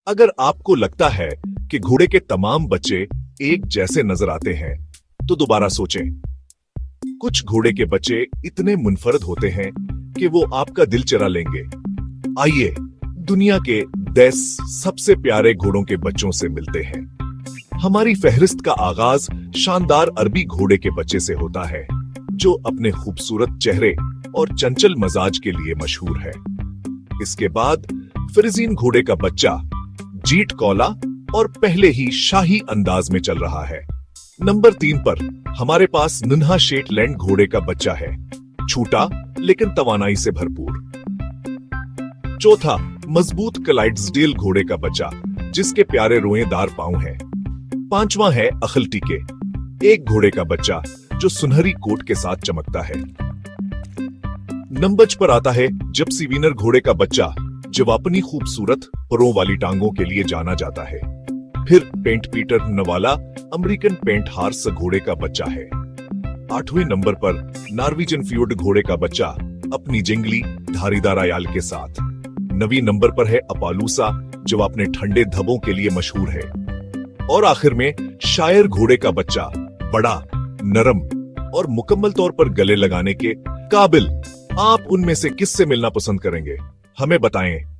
अगर आपको लगता है कि घोड़े के तमाम बच्चे एक जैसे नजर आते हैं, तो दोबारा सोचें। कुछ घोड़े के बच्चे इतने मुनफरद होते हैं कि वो आपका दिल चुरा लेंगे। आइए दुनिया के 10 सबसे प्यारे घोड़ों के बच्चों से मिलते हैं। हमारी फहरिस्त का आगाज शानदार अरबी घोड़े के बच्चे से होता है, जो अपने खूबसूरत चेहरे और चंचल मजाज के लिए मशहूर है। इसके बाद फ्रिजीन घोड़े का बच्चा जीट कौला और पहले ही शाही अंदाज में चल रहा है। नंबर 3 पर हमारे पास नन्हा शेटलैंड घोड़े का बच्चा है, छोटा लेकिन तवानाई से भरपूर। चौथा, मजबूत क्लाइड्सडेल घोड़े का बच्चा, जिसके प्यारे रोएदार पांव हैं। पांचवा है अखलटीके, एक घोड़े का बच्चा जो सुनहरी कोट के साथ चमकता है। नंबर पर आता है जिप्सी विनर घोड़े का बच्चा, जो अपनी खूबसूरत परों वाली टांगों के लिए जाना जाता है। फिर पेंट पीटर नवाला अमेरिकन पेंट हार्स घोड़े का बच्चा है। 8वें नंबर पर नॉर्वेजियन फ्यूर्ड घोड़े का बच्चा, अपनी जंगली धारीदार आयाल के साथ। 9वें नंबर पर है अपालूसा, जो अपने ठंडे धब्बों के लिए मशहूर है। और आखिर में शायर घोड़े का बच्चा, बड़ा, नरम और मुकम्मल तौर पर गले लगाने के काबिल। आप उनमें से किससे मिलना पसंद करेंगे? हमें बताएं।